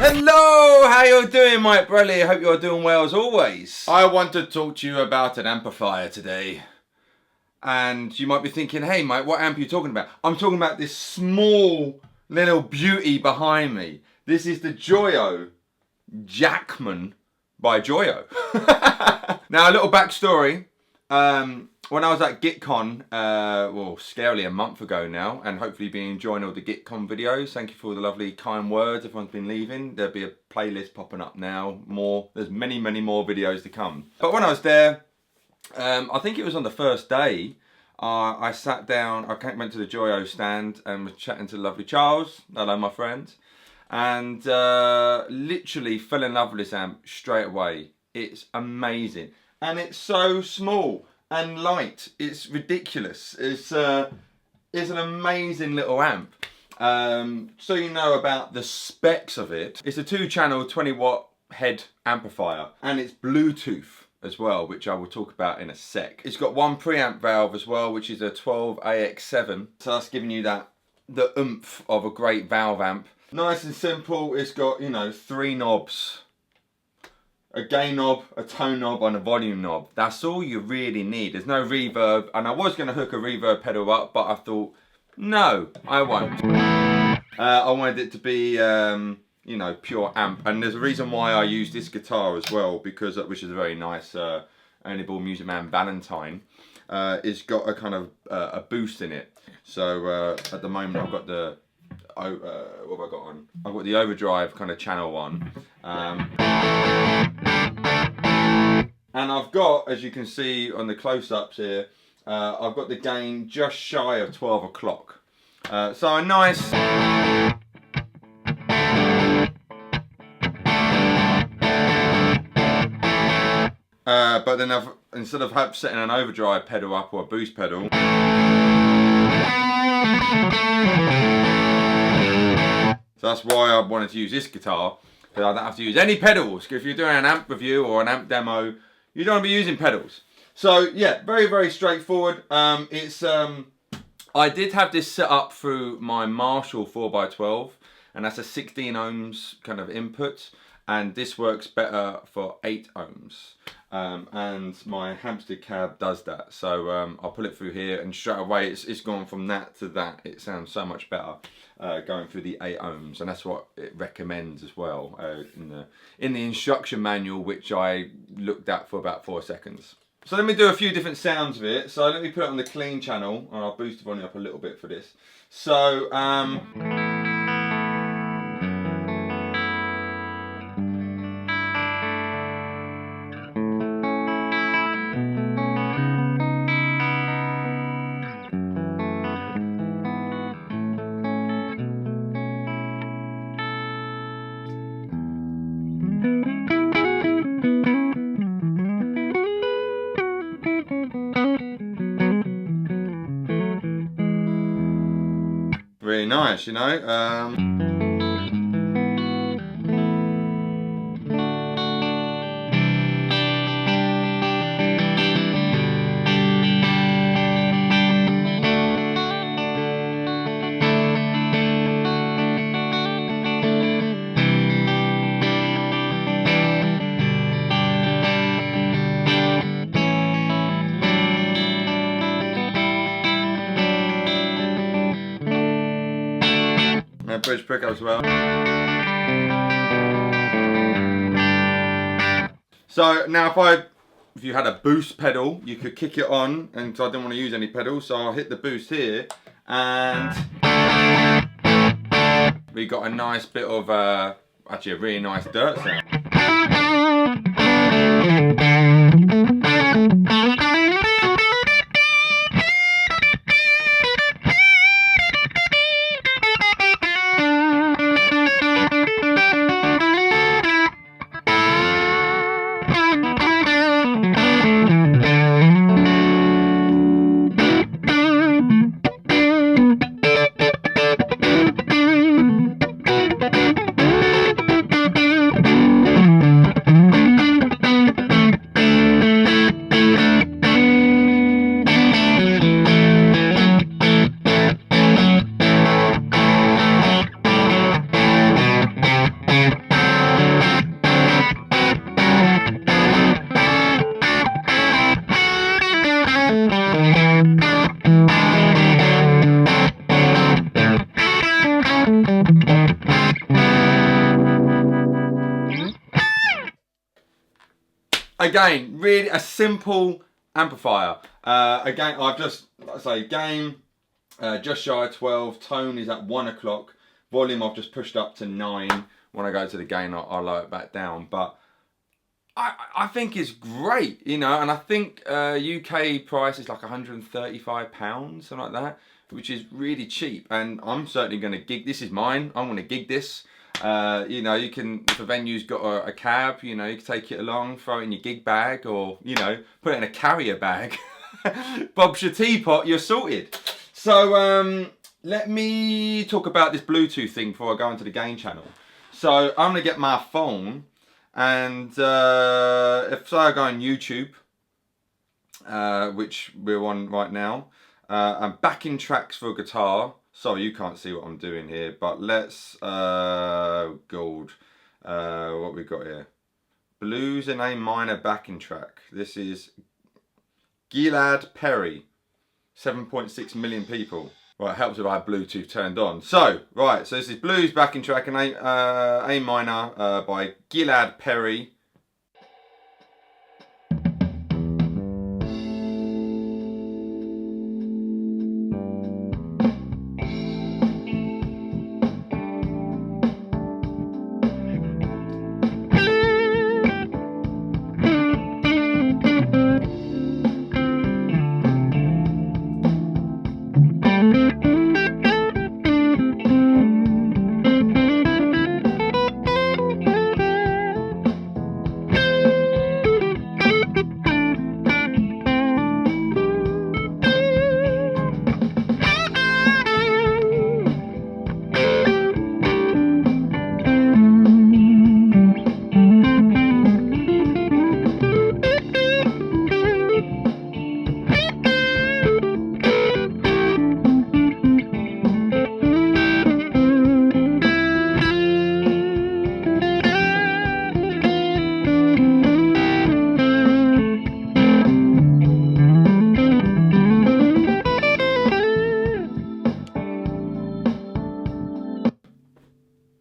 Hello, how you doing, Mike Brelly? I hope you're doing well as always. I want to talk to you about an amplifier today. And you might be thinking, hey Mike, what amp are you talking about? I'm talking about this small little beauty behind me. This is the JOYO Jackman by JOYO. Now, a little backstory. When I was at GitCon, well, scarily a month ago now, and hopefully been enjoying all the GitCon videos. Thank you for all the lovely kind words everyone's been leaving. There'll be a playlist popping up now. There's many more videos to come. But when I was there, I think it was on the first day, I sat down, went to the JOYO stand and was chatting to the lovely Charles. Hello, my friend. And literally fell in love with this amp straight away. It's amazing. And it's so small and light. It's ridiculous. It's an amazing little amp. So you know about the specs of it. It's a 2-channel 20-watt head amplifier, and it's Bluetooth as well, which I will talk about in a sec. It's got one preamp valve as well, which is a 12AX7. So that's giving you the oomph of a great valve amp. Nice and simple. It's got, you know, 3 knobs. A gain knob, a tone knob, and a volume knob. That's all you really need. There's no reverb, and I was going to hook a reverb pedal up, but I thought, no, I won't. I wanted it to be, you know, pure amp, and there's a reason why I use this guitar as well, because which is a very nice Only Ball Music Man Valentine. It's got a kind of a boost in it. So at the moment I've got the what have I got on? I've got the overdrive kind of channel on. And I've got, as you can see on the close-ups here, I've got the gain just shy of 12 o'clock. So a nice... but then instead of setting an overdrive pedal up or a boost pedal, so that's why I wanted to use this guitar, because I don't have to use any pedals. If you're doing an amp review or an amp demo, you don't want to be using pedals. So yeah, very straightforward. I did have this set up through my Marshall 4x12, and that's a 16 ohms kind of input, and this works better for 8 ohms. And my Hampstead cab does that, so I'll pull it through here, and straight away it's gone from that to that. It sounds so much better going through the 8 ohms, and that's what it recommends as well in the instruction manual, which I looked at for about 4 seconds. So let me do a few different sounds of it. So let me put it on the clean channel, and I'll boost the volume up a little bit for this. So really nice, you know. Bridge pickup as well. So now if you had a boost pedal, you could kick it on, and so I didn't want to use any pedals, so I'll hit the boost here, and we got a nice bit of actually a really nice dirt sound. again, really a simple amplifier. Again, I've just, like I say, gain just shy of 12. Tone is at 1 o'clock. Volume I've just pushed up to 9. When I go to the gain, I'll lower it back down. But I think it's great, you know, and I think UK price is like £135, something like that, which is really cheap. And I'm certainly going to gig. This is mine. I'm going to gig this. You know, you can, if a venue's got a cab, you know, you can take it along, throw it in your gig bag, or, you know, put it in a carrier bag. Bob's your teapot, you're sorted. So let me talk about this Bluetooth thing before I go into the gain channel. So I'm going to get my phone, and if I go on YouTube, which we're on right now, and backing tracks for guitar. Sorry, you can't see what I'm doing here, but let's gold. What we got here? Blues in A minor backing track. This is Gilad Perry. 7.6 million people. Right, it helps if I have Bluetooth turned on. So, right, so this is blues backing track in A minor by Gilad Perry.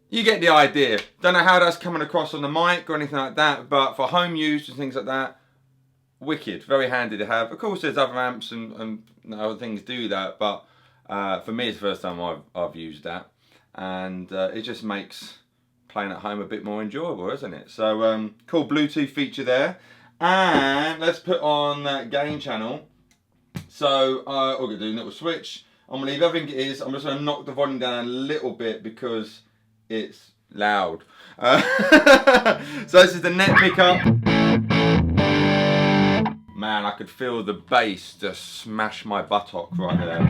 You get the idea. Don't know how that's coming across on the mic or anything like that, but for home use and things like that, wicked. Very handy to have. Of course, there's other amps and other things do that, but for me, it's the first time I've used that, and it just makes playing at home a bit more enjoyable, isn't it? So cool Bluetooth feature there, and let's put on that gain channel. So we're gonna do a little switch. I'm gonna leave everything it is. I'm just gonna knock the volume down a little bit because it's loud. So this is the net pickup. Man, I could feel the bass just smash my buttock right there.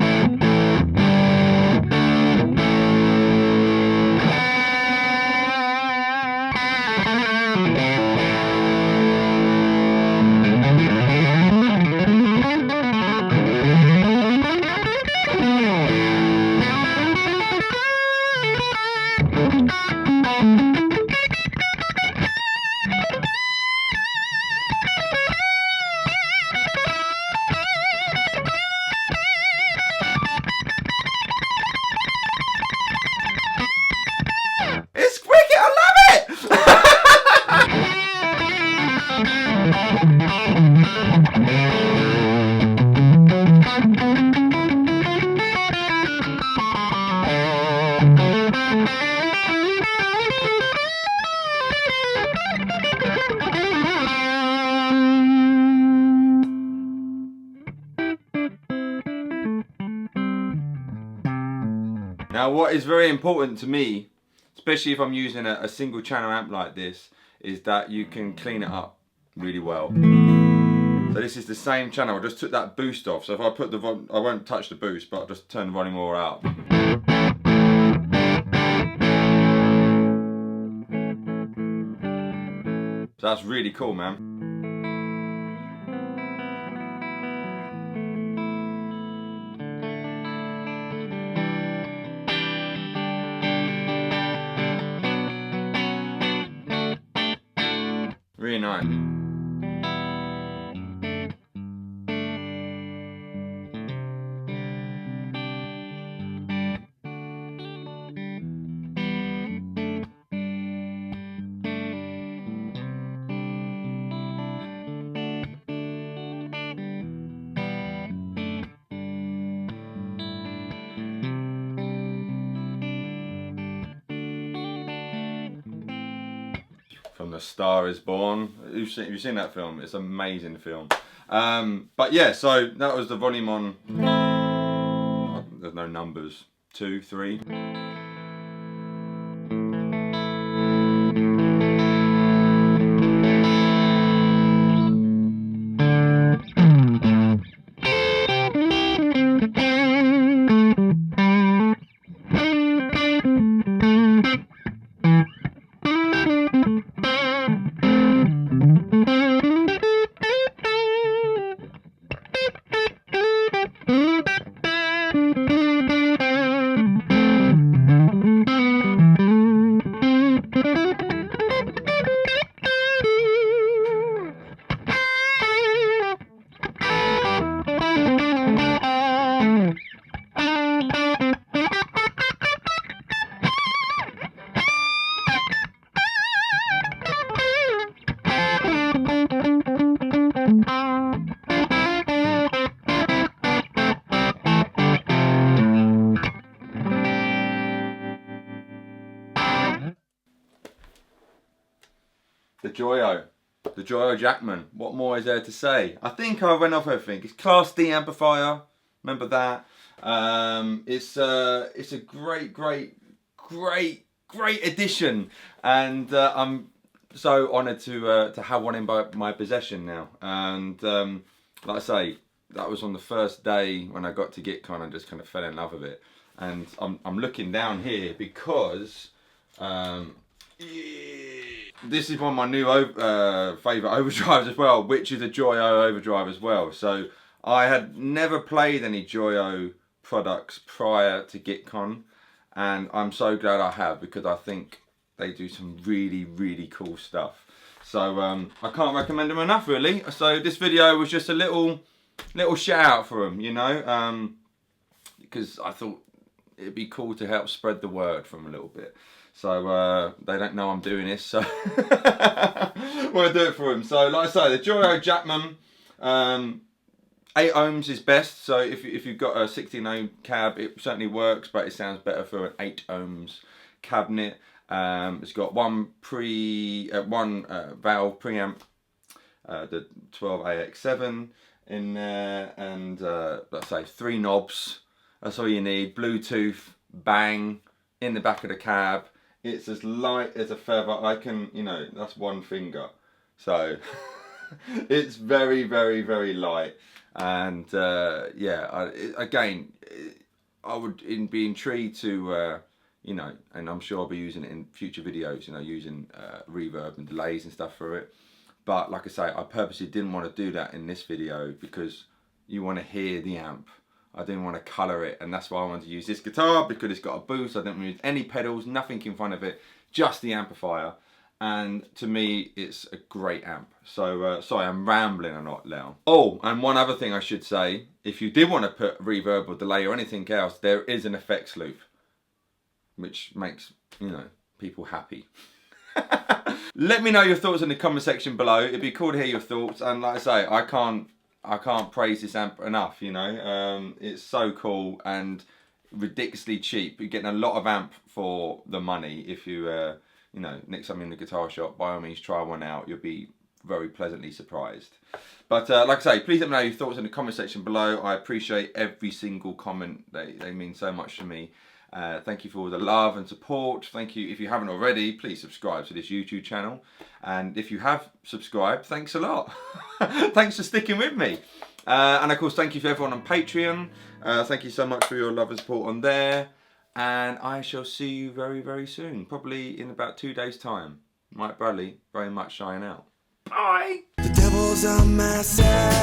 Now what is very important to me, especially if I'm using a single channel amp like this, is that you can clean it up really well. So this is the same channel, I just took that boost off, so if I put the volume, I won't touch the boost, but I'll just turn the volume all out. So that's really cool, man. Really nice. from The Star Is Born. Have you seen that film? It's an amazing film. But yeah, so that was the volume on, there's no numbers, 2, 3. The JOYO Jackman. What more is there to say? I think I went off everything. It's Class D amplifier. Remember that. It's a great addition, and I'm so honoured to have one in my possession now. And like I say, that was on the first day when I got to GitCon and just kind of fell in love with it. And I'm looking down here because this is one of my new favourite overdrives as well, which is a JOYO overdrive as well. So I had never played any JOYO products prior to GitCon, and I'm so glad I have, because I think they do some really cool stuff. So I can't recommend them enough, really. So this video was just a little shout out for them, you know, because I thought it'd be cool to help spread the word from a little bit. So they don't know I'm doing this, so I want to do it for them. So like I say, the JOYO Jackman, 8 ohms is best. So if you've got a 16 ohm cab, it certainly works, but it sounds better for an 8 ohms cabinet. It's got one valve preamp, the 12AX7 in there, and let's say 3 knobs. That's all you need. Bluetooth, bang, in the back of the cab. It's as light as a feather. I can, you know, that's one finger. So it's very light. And yeah, again, I would be intrigued to, you know, and I'm sure I'll be using it in future videos, you know, using reverb and delays and stuff for it. But like I say, I purposely didn't want to do that in this video because you want to hear the amp. I didn't want to colour it, and that's why I wanted to use this guitar, because it's got a boost. I didn't use any pedals, nothing in front of it, just the amplifier. And to me, it's a great amp. So, sorry, I'm rambling a lot now. Oh, and one other thing I should say, if you did want to put reverb or delay or anything else, there is an effects loop, which makes, you know, people happy. Let me know your thoughts in the comment section below. It'd be cool to hear your thoughts. And like I say, I can't praise this amp enough, you know. It's so cool and ridiculously cheap. You're getting a lot of amp for the money. If you, you know, next time in the guitar shop, by all means try one out. You'll be very pleasantly surprised. But like I say, please let me know your thoughts in the comment section below. I appreciate every single comment. They mean so much to me. Thank you for all the love and support. Thank you. If you haven't already, please subscribe to this YouTube channel. And if you have subscribed, thanks a lot. Thanks for sticking with me. And of course, thank you for everyone on Patreon. Thank you so much for your love and support on there. And I shall see you very soon. Probably in about 2 days' time. Mike Bradley, very much signing out. Bye. The devil's on my side.